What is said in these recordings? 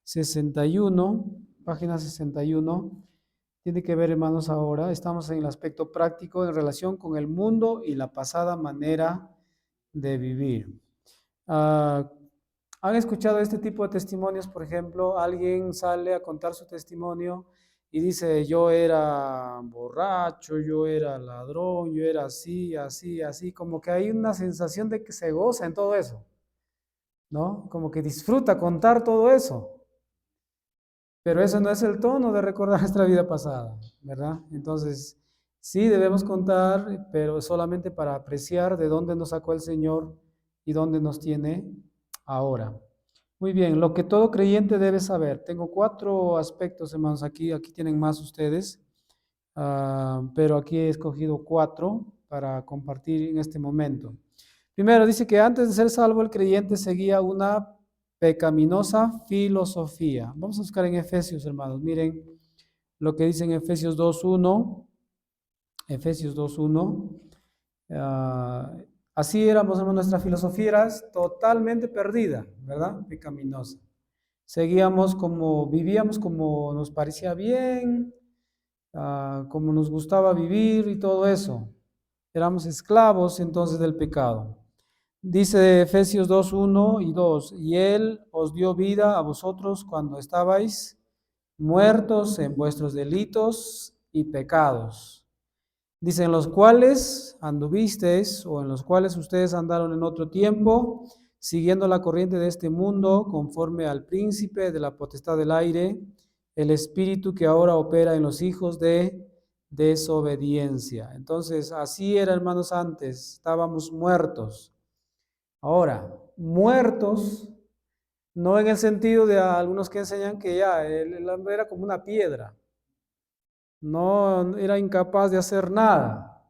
61, página 61. Tiene que ver, hermanos, ahora estamos en el aspecto práctico en relación con el mundo y la pasada manera de vivir. ¿Han escuchado este tipo de testimonios? Por ejemplo, alguien sale a contar su testimonio y dice, yo era borracho, yo era ladrón, yo era así, así, así, como que hay una sensación de que se goza en todo eso, ¿no? Como que disfruta contar todo eso. Pero eso no es el tono de recordar nuestra vida pasada, ¿verdad? Entonces, sí debemos contar, pero solamente para apreciar de dónde nos sacó el Señor y dónde nos tiene ahora. Muy bien, lo que todo creyente debe saber. Tengo 4 aspectos, hermanos, aquí tienen más ustedes, pero aquí he escogido 4 para compartir en este momento. Primero, dice que antes de ser salvo el creyente seguía una pecaminosa filosofía. Vamos a buscar en Efesios, hermanos. Miren lo que dice en Efesios 2.1. Efesios 2.1. Así éramos, hermanos, nuestra filosofía era totalmente perdida, ¿verdad? Pecaminosa. Seguíamos vivíamos como nos parecía bien, como nos gustaba vivir y todo eso. Éramos esclavos entonces del pecado. Dice Efesios 2.1 y 2, y Él os dio vida a vosotros cuando estabais muertos en vuestros delitos y pecados. Dice, en los cuales anduvisteis o en los cuales ustedes andaron en otro tiempo, siguiendo la corriente de este mundo, conforme al príncipe de la potestad del aire, el espíritu que ahora opera en los hijos de desobediencia. Entonces, así era, hermanos, antes, estábamos muertos. Ahora, muertos, no en el sentido de algunos que enseñan que ya el hombre era como una piedra, no era incapaz de hacer nada.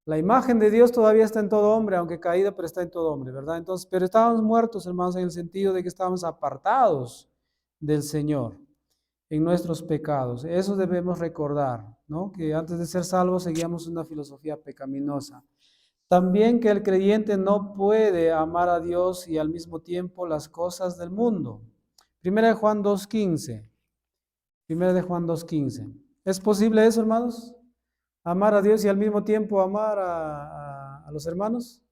La imagen de Dios todavía está en todo hombre, aunque caída, pero está en todo hombre, ¿verdad? Entonces, pero estábamos muertos, hermanos, en el sentido de que estábamos apartados del Señor en nuestros pecados. Eso debemos recordar, ¿no? Que antes de ser salvos seguíamos una filosofía pecaminosa. También que el creyente no puede amar a Dios y al mismo tiempo las cosas del mundo. Primera de Juan 2.15. Primera de Juan 2.15. ¿Es posible eso, hermanos? ¿Amar a Dios y al mismo tiempo amar a los hermanos?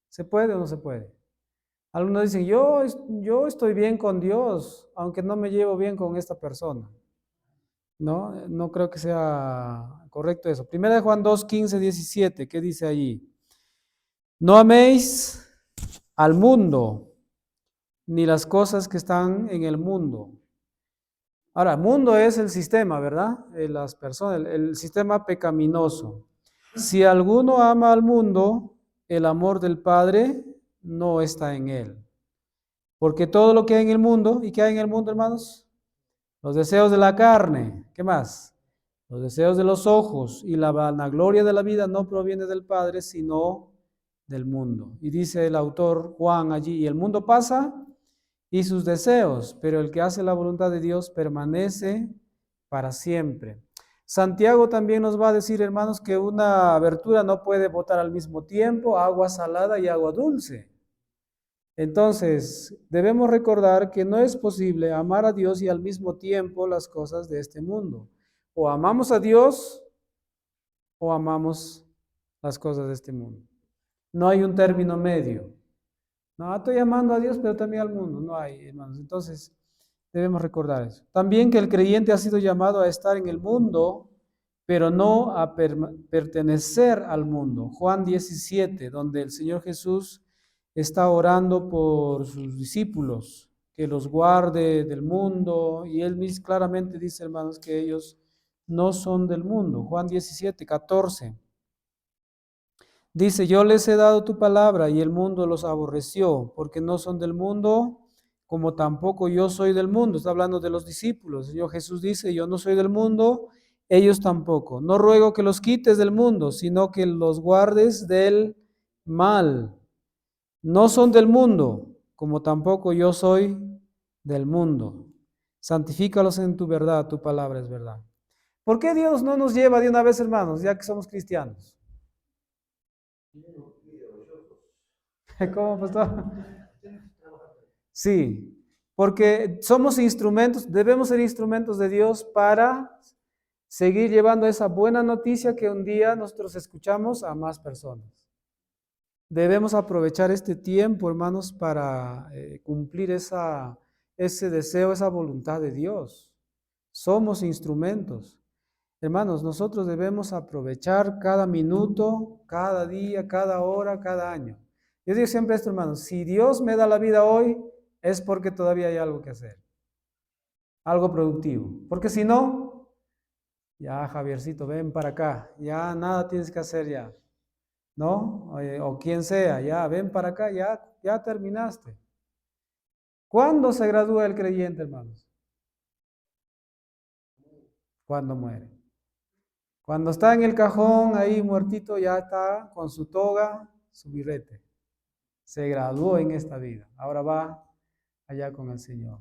¿Se puede o no se puede? Algunos dicen, yo estoy bien con Dios, aunque no me llevo bien con esta persona. No, no creo que sea correcto eso. Primera de Juan 2.15-17, ¿qué dice allí? No améis al mundo, ni las cosas que están en el mundo. Ahora, mundo es el sistema, ¿verdad? Las personas, el sistema pecaminoso. Si alguno ama al mundo, el amor del Padre no está en él. Porque todo lo que hay en el mundo, ¿y qué hay en el mundo, hermanos? Los deseos de la carne, ¿qué más? Los deseos de los ojos y la vanagloria de la vida no proviene del Padre, sino del mundo. Y dice el autor Juan allí, y el mundo pasa y sus deseos, pero el que hace la voluntad de Dios permanece para siempre. Santiago también nos va a decir, hermanos, que una abertura no puede botar al mismo tiempo agua salada y agua dulce. Entonces, debemos recordar que no es posible amar a Dios y al mismo tiempo las cosas de este mundo. O amamos a Dios o amamos las cosas de este mundo. No hay un término medio. No, estoy amando a Dios, pero también al mundo. No hay, hermanos. Entonces, debemos recordar eso. También que el creyente ha sido llamado a estar en el mundo, pero no a pertenecer al mundo. Juan 17, donde el Señor Jesús está orando por sus discípulos, que los guarde del mundo, y él mismo claramente dice, hermanos, que ellos no son del mundo. Juan 17:14. Dice, yo les he dado tu palabra y el mundo los aborreció, porque no son del mundo, como tampoco yo soy del mundo. Está hablando de los discípulos. El Señor Jesús dice, yo no soy del mundo, ellos tampoco. No ruego que los quites del mundo, sino que los guardes del mal. No son del mundo, como tampoco yo soy del mundo. Santifícalos en tu verdad, tu palabra es verdad. ¿Por qué Dios no nos lleva de una vez, hermanos, ya que somos cristianos? ¿Cómo, pastor? Sí. Porque somos instrumentos, debemos ser instrumentos de Dios para seguir llevando esa buena noticia que un día nosotros escuchamos a más personas. Debemos aprovechar este tiempo, hermanos, para cumplir ese deseo, esa voluntad de Dios. Somos instrumentos. Hermanos, nosotros debemos aprovechar cada minuto, cada día, cada hora, cada año. Yo digo siempre esto, hermanos, si Dios me da la vida hoy, es porque todavía hay algo que hacer, algo productivo. Porque si no, ya Javiercito, ven para acá, ya nada tienes que hacer ya, ¿no? O quien sea, ya ven para acá, ya terminaste. ¿Cuándo se gradúa el creyente, hermanos? Cuando muere. Cuando está en el cajón, ahí muertito, ya está con su toga, su birrete. Se graduó en esta vida. Ahora va allá con el Señor.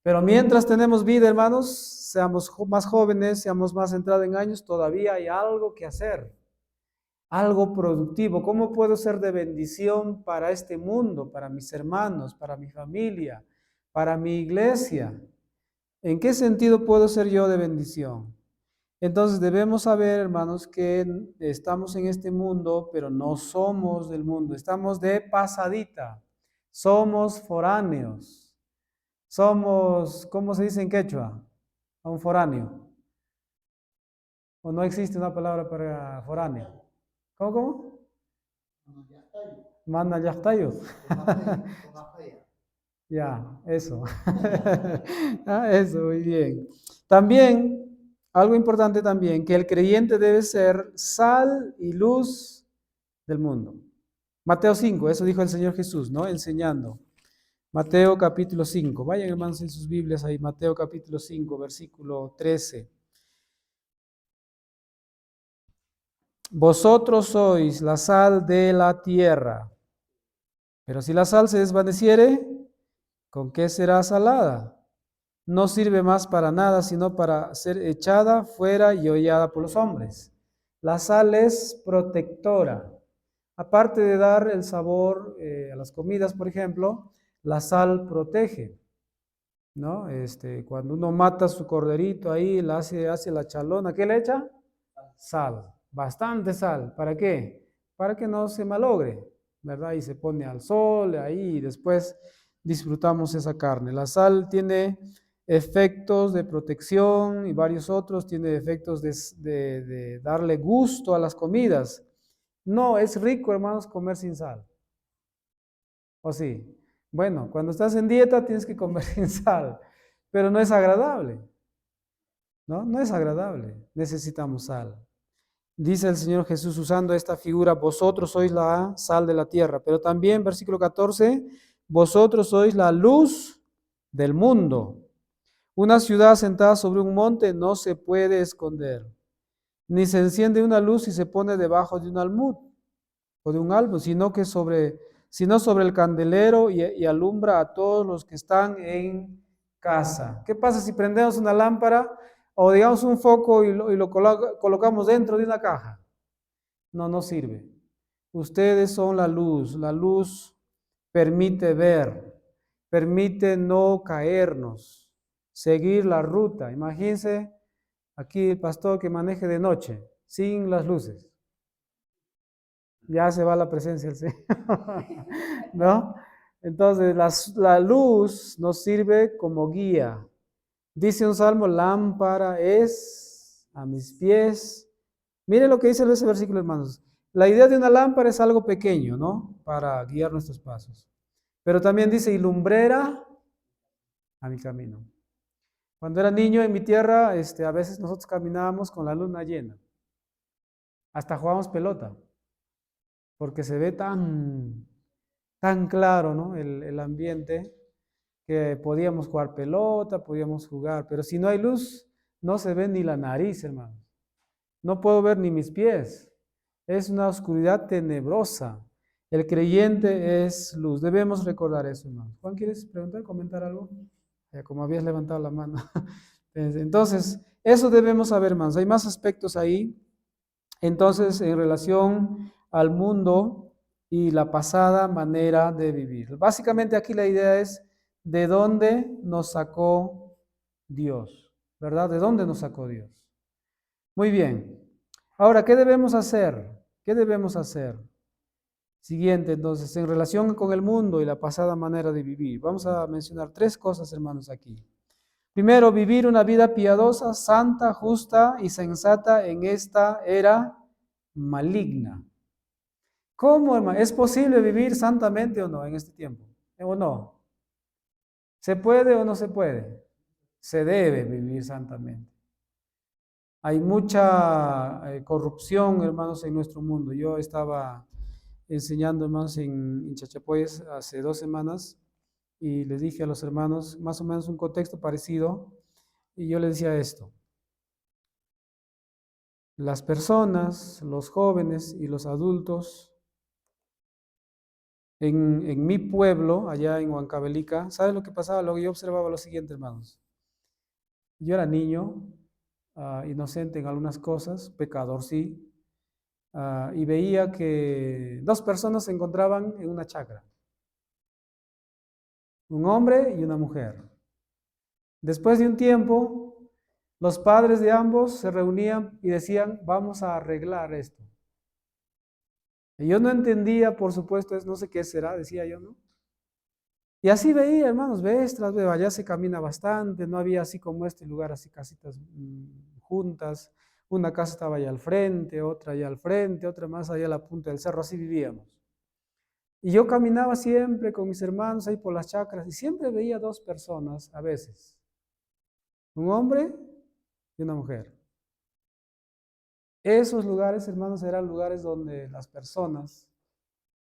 Pero mientras tenemos vida, hermanos, seamos más jóvenes, seamos más entrados en años, todavía hay algo que hacer. Algo productivo. ¿Cómo puedo ser de bendición para este mundo, para mis hermanos, para mi familia, para mi iglesia? ¿En qué sentido puedo ser yo de bendición? Entonces debemos saber, hermanos, que estamos en este mundo, pero no somos del mundo. Estamos de pasadita. Somos foráneos. Somos, ¿cómo se dice en quechua? A un foráneo. ¿O no existe una palabra para foráneo? ¿Cómo? Mana yachtayo. Ya, eso. Eso, muy bien. También, algo importante también, que el creyente debe ser sal y luz del mundo. Mateo 5, eso dijo el Señor Jesús, ¿no? Enseñando. Mateo capítulo 5. Vayan, hermanos, en sus Biblias ahí. Mateo capítulo 5, versículo 13. Vosotros sois la sal de la tierra. Pero si la sal se desvaneciere, ¿con qué será salada? No sirve más para nada, sino para ser echada fuera y hollada por los hombres. La sal es protectora. Aparte de dar el sabor a las comidas, por ejemplo, la sal protege, ¿no? Cuando uno mata su corderito ahí, hace la chalona, ¿qué le echa? Sal, bastante sal. ¿Para qué? Para que no se malogre, ¿verdad? Y se pone al sol ahí y después disfrutamos esa carne. La sal tiene efectos de protección y varios otros, tiene efectos de darle gusto a las comidas. No, es rico, hermanos, comer sin sal. ¿O sí? Bueno, cuando estás en dieta tienes que comer sin sal, pero no es agradable, ¿no? No es agradable. Necesitamos sal. Dice el Señor Jesús usando esta figura, vosotros sois la sal de la tierra, pero también, versículo 14, vosotros sois la luz del mundo. Una ciudad sentada sobre un monte no se puede esconder, ni se enciende una luz y se pone debajo de un almud o de un álbum, sino sobre el candelero y alumbra a todos los que están en casa. ¿Qué pasa si prendemos una lámpara o digamos un foco y lo colocamos dentro de una caja? No, no sirve. Ustedes son la luz. La luz permite ver, permite no caernos, seguir la ruta. Imagínense aquí el pastor que maneje de noche, sin las luces. Ya se va la presencia del Señor, ¿no? Entonces, la luz nos sirve como guía. Dice un salmo, lámpara es a mis pies. Mire lo que dice ese versículo, hermanos. La idea de una lámpara es algo pequeño, ¿no? Para guiar nuestros pasos. Pero también dice, y lumbrera a mi camino. Cuando era niño en mi tierra, a veces nosotros caminábamos con la luna llena. Hasta jugábamos pelota, porque se ve tan claro, ¿no? El ambiente, que podíamos jugar pelota, podíamos jugar, pero si no hay luz, no se ve ni la nariz, hermano. No puedo ver ni mis pies. Es una oscuridad tenebrosa. El creyente es luz. Debemos recordar eso, hermano. Juan, ¿quieres preguntar, comentar algo? Como habías levantado la mano. Entonces, eso debemos saber, hermanos. Hay más aspectos ahí. Entonces, en relación al mundo y la pasada manera de vivir. Básicamente aquí la idea es de dónde nos sacó Dios, ¿verdad? ¿De dónde nos sacó Dios? Muy bien. Ahora, ¿qué debemos hacer? ¿Qué debemos hacer? Siguiente, entonces, en relación con el mundo y la pasada manera de vivir, vamos a mencionar tres cosas, hermanos, aquí. Primero, vivir una vida piadosa, santa, justa y sensata en esta era maligna. ¿Cómo, hermano? ¿Es posible vivir santamente o no en este tiempo? ¿O no? ¿Se puede o no se puede? Se debe vivir santamente. Hay mucha corrupción, hermanos, en nuestro mundo. Yo estaba enseñando, hermanos, en Chachapoyas hace 2 semanas y les dije a los hermanos más o menos un contexto parecido y yo les decía esto. Las personas, los jóvenes y los adultos en mi pueblo, allá en Huancavelica, ¿sabes lo que pasaba? Lo que yo observaba lo siguiente, hermanos. Yo era niño, inocente en algunas cosas, pecador sí, y veía que dos personas se encontraban en una chacra, un hombre y una mujer. Después de un tiempo, los padres de ambos se reunían y decían, vamos a arreglar esto. Y yo no entendía, por supuesto, no sé qué será, decía yo, ¿no? Y así veía, hermanos, vez tras vez, allá se camina bastante, no había así como este lugar, así casitas juntas, una casa estaba allá al frente, otra allá al frente, otra más allá a la punta del cerro, así vivíamos. Y yo caminaba siempre con mis hermanos ahí por las chacras y siempre veía dos personas a veces, un hombre y una mujer. Esos lugares, hermanos, eran lugares donde las personas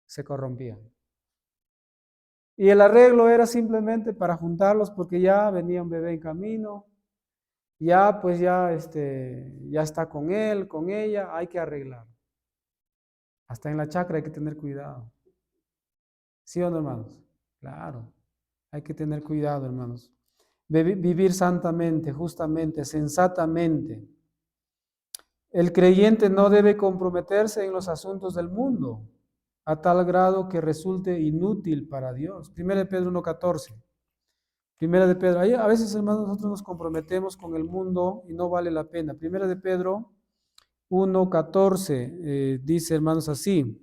se corrompían. Y el arreglo era simplemente para juntarlos porque ya venía un bebé en camino, ya pues ya está con él, con ella, hay que arreglar. Hasta en la chacra hay que tener cuidado. ¿Sí o no, hermanos? Claro, hay que tener cuidado, hermanos. Vivir santamente, justamente, sensatamente. El creyente no debe comprometerse en los asuntos del mundo a tal grado que resulte inútil para Dios. Primera de Pedro 1:14. Primera de Pedro. A veces, hermanos, nosotros nos comprometemos con el mundo y no vale la pena. Primera de Pedro 1:14 dice, hermanos, así,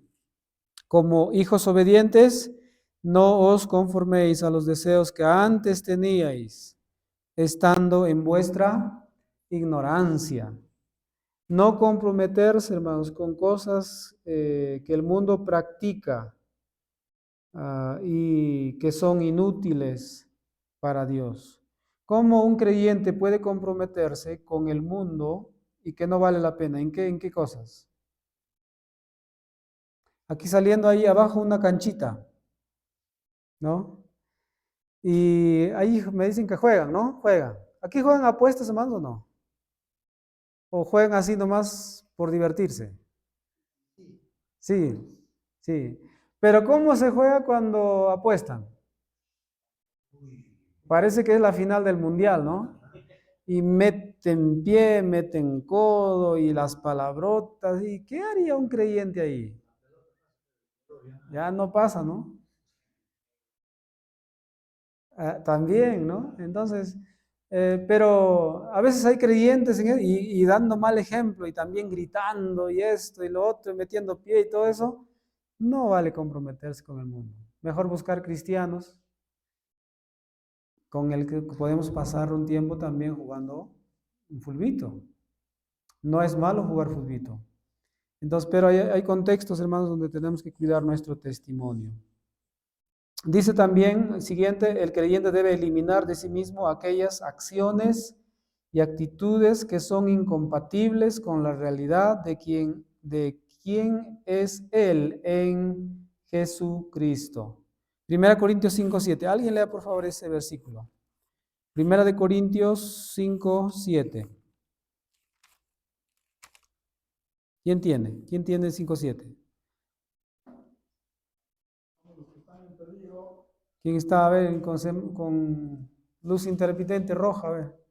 como hijos obedientes, no os conforméis a los deseos que antes teníais, estando en vuestra ignorancia. No comprometerse, hermanos, con cosas que el mundo practica y que son inútiles para Dios. ¿Cómo un creyente puede comprometerse con el mundo y que no vale la pena? ¿En qué cosas? Aquí saliendo ahí abajo una canchita, ¿no? Y ahí me dicen que juegan, ¿no? Juegan. ¿Aquí juegan apuestas, hermanos, o no? ¿O juegan así nomás por divertirse? Sí, sí. Pero ¿cómo se juega cuando apuestan? Parece que es la final del mundial, ¿no? Y meten pie, meten codo y las palabrotas. ¿Y qué haría un creyente ahí? Ya no pasa, ¿no? También, ¿no? Entonces, pero a veces hay creyentes y dando mal ejemplo y también gritando y esto y lo otro, y metiendo pie y todo eso, no vale comprometerse con el mundo. Mejor buscar cristianos con el que podemos pasar un tiempo también jugando un fulbito. No es malo jugar fulbito. Entonces, pero hay contextos, hermanos, donde tenemos que cuidar nuestro testimonio. Dice también, el siguiente, el creyente debe eliminar de sí mismo aquellas acciones y actitudes que son incompatibles con la realidad de quién es Él en Jesucristo. Primera Corintios 5:7. Alguien lea por favor ese versículo. Primera de Corintios 5:7. ¿Quién tiene? ¿Quién tiene 5:7? ¿Quién está, a ver, con luz intermitente roja? A ver.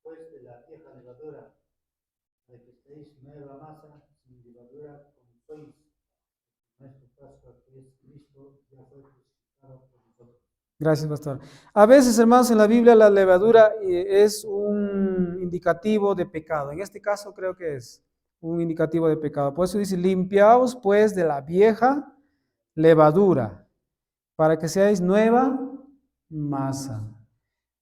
Pues de la vieja levadura, de que estéis nueva masa, sin levadura, como sois. Nuestro Pascua, que es Cristo, ya fue crucificado por nosotros. Gracias, pastor. A veces, hermanos, en la Biblia la levadura es un indicativo de pecado. En este caso creo que es un indicativo de pecado. Por eso dice, limpiaos pues de la vieja levadura, para que seáis nueva masa.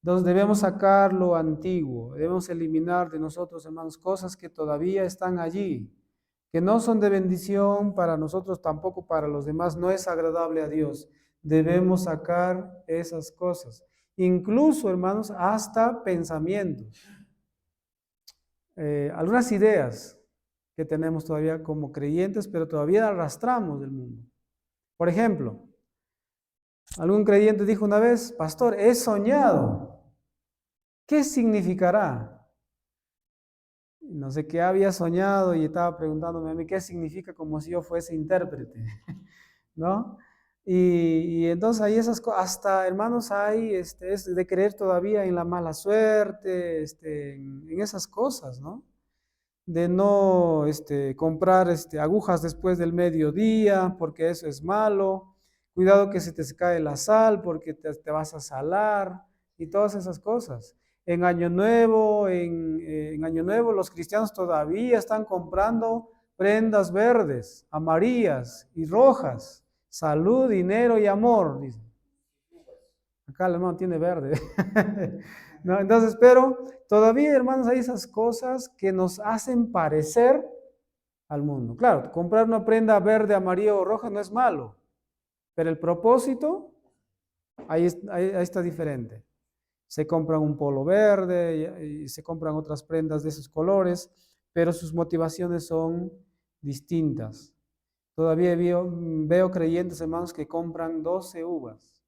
Entonces debemos sacar lo antiguo, debemos eliminar de nosotros, hermanos, cosas que todavía están allí, que no son de bendición para nosotros, tampoco para los demás, no es agradable a Dios. Debemos sacar esas cosas. Incluso, hermanos, hasta pensamientos, algunas ideas que tenemos todavía como creyentes, pero todavía arrastramos del mundo. Por ejemplo, algún creyente dijo una vez, pastor, he soñado. ¿Qué significará? No sé qué había soñado y estaba preguntándome a mí qué significa como si yo fuese intérprete, ¿no? Y entonces hay esas cosas, hasta hermanos hay es de creer todavía en la mala suerte, en esas cosas, ¿no? De no comprar agujas después del mediodía, porque eso es malo. Cuidado que se te cae la sal, porque te vas a salar, y todas esas cosas. En Año Nuevo los cristianos todavía están comprando prendas verdes, amarillas y rojas. Salud, dinero y amor, dice. Acá el hermano tiene verde. ¿No? Entonces, pero todavía, hermanos, hay esas cosas que nos hacen parecer al mundo. Claro, comprar una prenda verde, amarilla o roja no es malo, pero el propósito, ahí está diferente. Se compran un polo verde y se compran otras prendas de esos colores, pero sus motivaciones son distintas. Todavía veo creyentes, hermanos, que compran 12 uvas.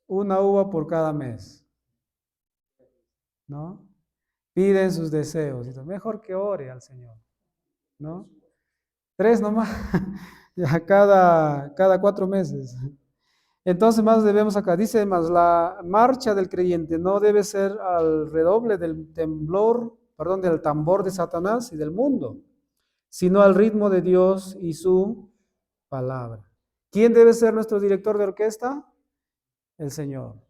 Una uva por cada mes, ¿no? Piden sus deseos. Mejor que ore al Señor, ¿no? 3 nomás, ya cada 4 meses. Entonces, más debemos acá, dice más, la marcha del creyente no debe ser al redoble del del tambor de Satanás y del mundo, sino al ritmo de Dios y su palabra. ¿Quién debe ser nuestro director de orquesta? El Señor.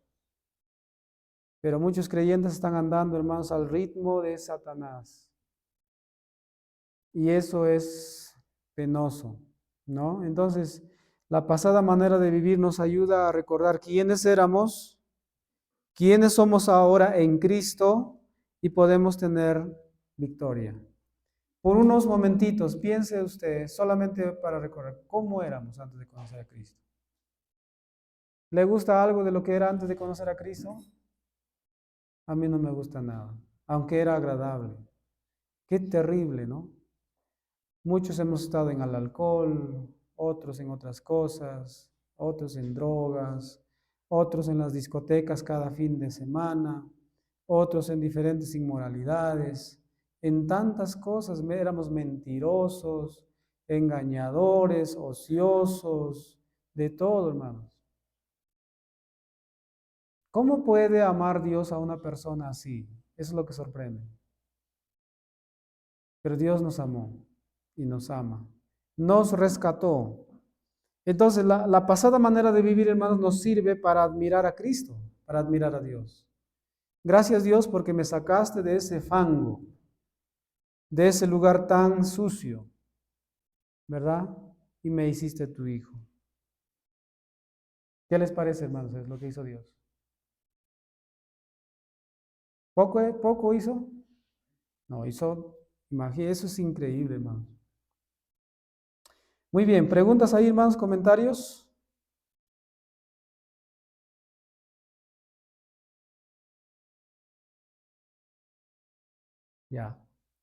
Pero muchos creyentes están andando, hermanos, al ritmo de Satanás. Y eso es penoso, ¿no? Entonces, la pasada manera de vivir nos ayuda a recordar quiénes éramos, quiénes somos ahora en Cristo y podemos tener victoria. Por unos momentitos, piense usted, solamente para recordar cómo éramos antes de conocer a Cristo. ¿Le gusta algo de lo que era antes de conocer a Cristo? A mí no me gusta nada, aunque era agradable. Qué terrible, ¿no? Muchos hemos estado en el alcohol, otros en otras cosas, otros en drogas, otros en las discotecas cada fin de semana, otros en diferentes inmoralidades, en tantas cosas éramos mentirosos, engañadores, ociosos, de todo, hermanos. ¿Cómo puede amar Dios a una persona así? Eso es lo que sorprende. Pero Dios nos amó y nos ama. Nos rescató. Entonces, la pasada manera de vivir, hermanos, nos sirve para admirar a Cristo, para admirar a Dios. Gracias, Dios, porque me sacaste de ese fango, de ese lugar tan sucio, ¿verdad? Y me hiciste tu hijo. ¿Qué les parece, hermanos? Es lo que hizo Dios. ¿Poco hizo? No, hizo, imagínate, eso es increíble, hermanos. Muy bien, ¿preguntas ahí, hermanos? ¿Comentarios? Ya.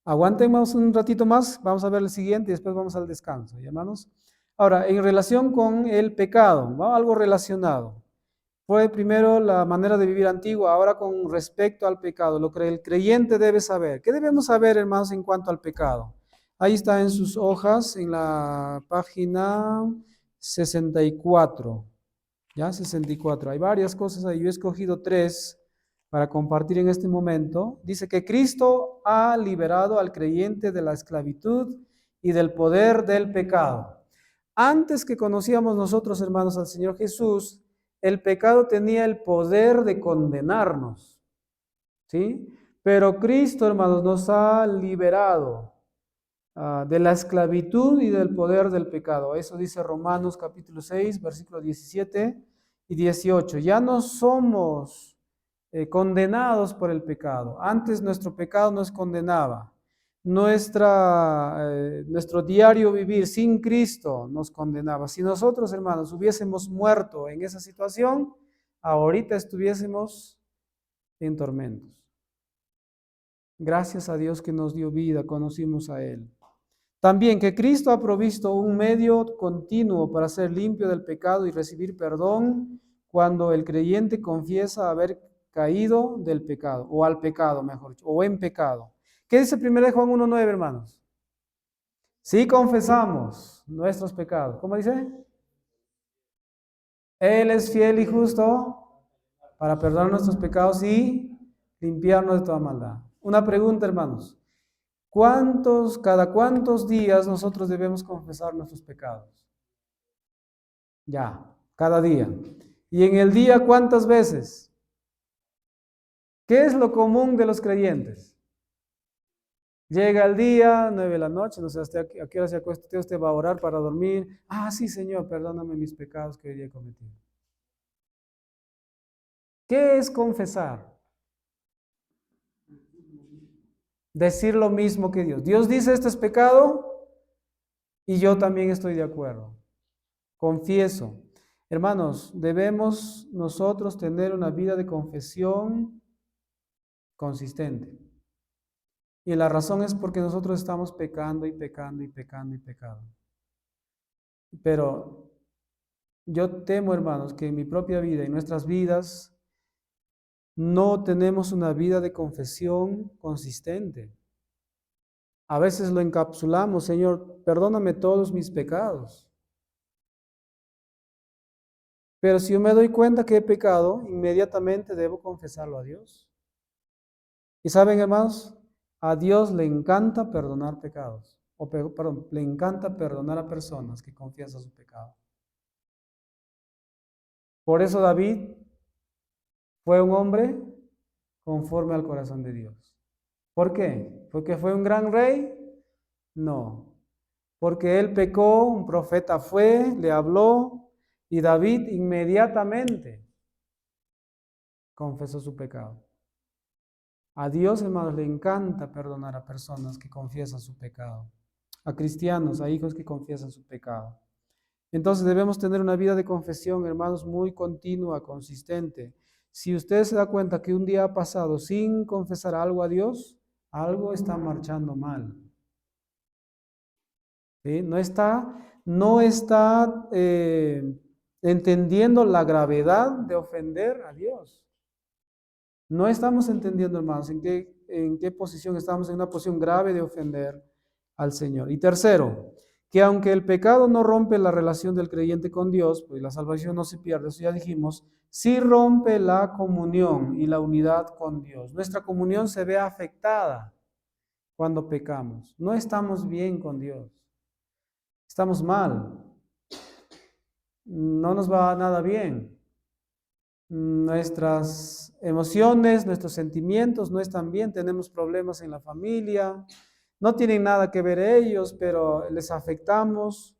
Aguantemos un ratito más, vamos a ver el siguiente y después vamos al descanso, ¿ya, hermanos? Ahora, en relación con el pecado, ¿no? Algo relacionado. Fue primero la manera de vivir antigua, ahora con respecto al pecado, lo que el creyente debe saber. ¿Qué debemos saber, hermanos, en cuanto al pecado? Ahí está en sus hojas, en la página 64. Ya, 64. Hay varias cosas ahí. Yo he escogido 3 para compartir en este momento. Dice que Cristo ha liberado al creyente de la esclavitud y del poder del pecado. Antes que conocíamos nosotros, hermanos, al Señor Jesús, el pecado tenía el poder de condenarnos, ¿sí? Pero Cristo, hermanos, nos ha liberado de la esclavitud y del poder del pecado. Eso dice Romanos capítulo 6, versículos 17 y 18. Ya no somos condenados por el pecado. Antes nuestro pecado nos condenaba. Nuestro diario vivir sin Cristo nos condenaba. Si nosotros, hermanos, hubiésemos muerto en esa situación, ahorita estuviésemos en tormentos. Gracias a Dios que nos dio vida, conocimos a Él. También que Cristo ha provisto un medio continuo para ser limpio del pecado y recibir perdón cuando el creyente confiesa haber caído del pecado, o al pecado, mejor dicho, o en pecado. ¿Qué dice 1 Juan 1:9, hermanos? Si confesamos nuestros pecados, ¿cómo dice? Él es fiel y justo para perdonar nuestros pecados y limpiarnos de toda maldad. Una pregunta, hermanos. Cada cuántos días nosotros debemos confesar nuestros pecados? Ya, cada día. ¿Y en el día cuántas veces? ¿Qué es lo común de los creyentes? Llega el día, 9 de la noche, no sé a qué hora se acuesta usted va a orar para dormir. Ah, sí, Señor, perdóname mis pecados que hoy día he cometido. ¿Qué es confesar? Decir lo mismo que Dios. Dios dice, este es pecado y yo también estoy de acuerdo. Confieso. Hermanos, debemos nosotros tener una vida de confesión consistente. Y la razón es porque nosotros estamos pecando y pecando y pecando y pecando. Pero yo temo, hermanos, que en mi propia vida y nuestras vidas no tenemos una vida de confesión consistente. A veces lo encapsulamos, Señor, perdóname todos mis pecados. Pero si yo me doy cuenta que he pecado, inmediatamente debo confesarlo a Dios. Y saben, hermanos, a Dios le encanta perdonar pecados. Perdón, le encanta perdonar a personas que confiesan su pecado. Por eso David fue un hombre conforme al corazón de Dios. ¿Por qué? ¿Porque fue un gran rey? No. Porque él pecó, un profeta fue, le habló, y David inmediatamente confesó su pecado. A Dios, hermanos, le encanta perdonar a personas que confiesan su pecado. A cristianos, a hijos que confiesan su pecado. Entonces debemos tener una vida de confesión, hermanos, muy continua, consistente. Si usted se da cuenta que un día ha pasado sin confesar algo a Dios, algo está marchando mal. ¿Sí? No está entendiendo la gravedad de ofender a Dios. No estamos entendiendo, hermanos, en qué posición estamos, en una posición grave de ofender al Señor. Y tercero, que aunque el pecado no rompe la relación del creyente con Dios, pues la salvación no se pierde, eso ya dijimos, sí rompe la comunión y la unidad con Dios. Nuestra comunión se ve afectada cuando pecamos. No estamos bien con Dios. Estamos mal. No nos va nada bien. Nuestras emociones, nuestros sentimientos no están bien, tenemos problemas en la familia, no tienen nada que ver ellos, pero les afectamos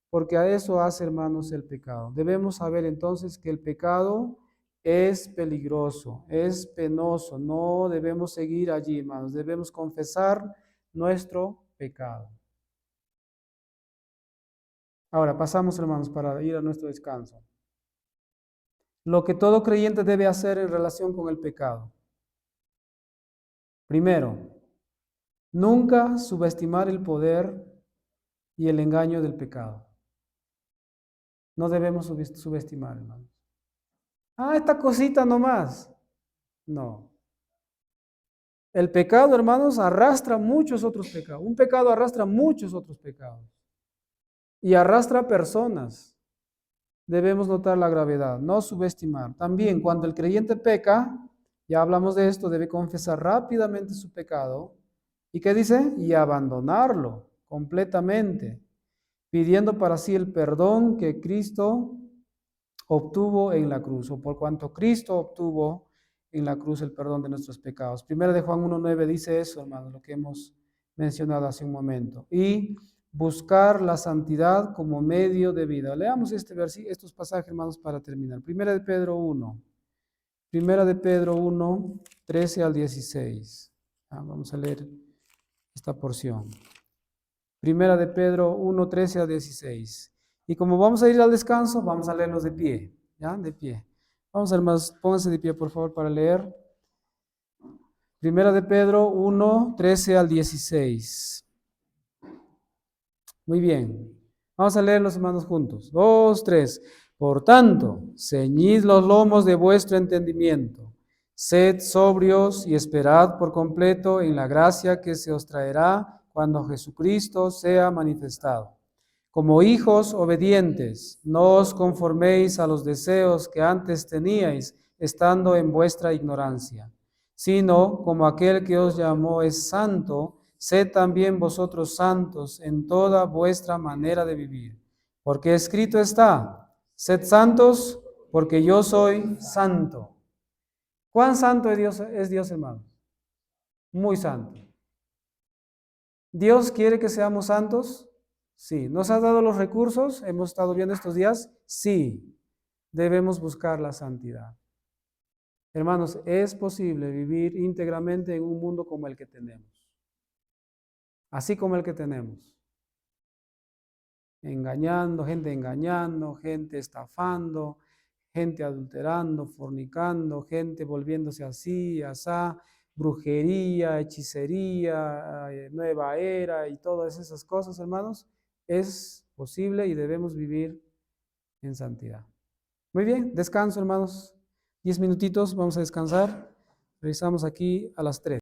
porque a eso hace, hermanos, el pecado. Debemos saber entonces que el pecado es peligroso, es penoso, no debemos seguir allí, hermanos, debemos confesar nuestro pecado. Ahora pasamos, hermanos, para ir a nuestro descanso. Lo que todo creyente debe hacer en relación con el pecado. Primero, nunca subestimar el poder y el engaño del pecado. No debemos subestimar, hermanos. Ah, esta cosita nomás. No. El pecado, hermanos, arrastra muchos otros pecados. Un pecado arrastra muchos otros pecados. Y arrastra personas. Debemos notar la gravedad, no subestimar. También cuando el creyente peca, ya hablamos de esto, debe confesar rápidamente su pecado. ¿Y qué dice? Y abandonarlo completamente. pidiendo para sí el perdón que Cristo obtuvo en la cruz, o por cuanto Cristo obtuvo en la cruz el perdón de nuestros pecados. Primera de Juan 1:9 dice eso, hermano, lo que hemos mencionado hace un momento. Y buscar la santidad como medio de vida. Leamos estos pasajes, hermanos, para terminar. Primera de Pedro 1. Primera de Pedro 1, 13 al 16. Vamos a leer esta porción. Primera de Pedro 1, 13 al 16. Y como vamos a ir al descanso, vamos a leerlos de pie, ¿ya? De pie. Vamos, hermanos, pónganse de pie, por favor, para leer. Primera de Pedro 1, 13 al 16. Muy bien. Vamos a leer los hermanos juntos. 2, 3. Por tanto, ceñid los lomos de vuestro entendimiento. Sed sobrios y esperad por completo en la gracia que se os traerá cuando Jesucristo sea manifestado. Como hijos obedientes, no os conforméis a los deseos que antes teníais, estando en vuestra ignorancia, sino como aquel que os llamó es santo, sed también vosotros santos en toda vuestra manera de vivir. Porque escrito está, sed santos, porque yo soy santo. ¿Cuán santo es Dios, hermano? Muy santo. ¿Dios quiere que seamos santos? Sí. ¿Nos ha dado los recursos? ¿Hemos estado viendo estos días? Sí. Debemos buscar la santidad. Hermanos, es posible vivir íntegramente en un mundo como el que tenemos. Así como el que tenemos. Engañando, gente estafando, gente adulterando, fornicando, gente volviéndose así, asá, brujería, hechicería, nueva era y todas esas cosas, hermanos, es posible y debemos vivir en santidad. Muy bien, descanso, hermanos. 10 minutitos, vamos a descansar. Regresamos aquí a las 3.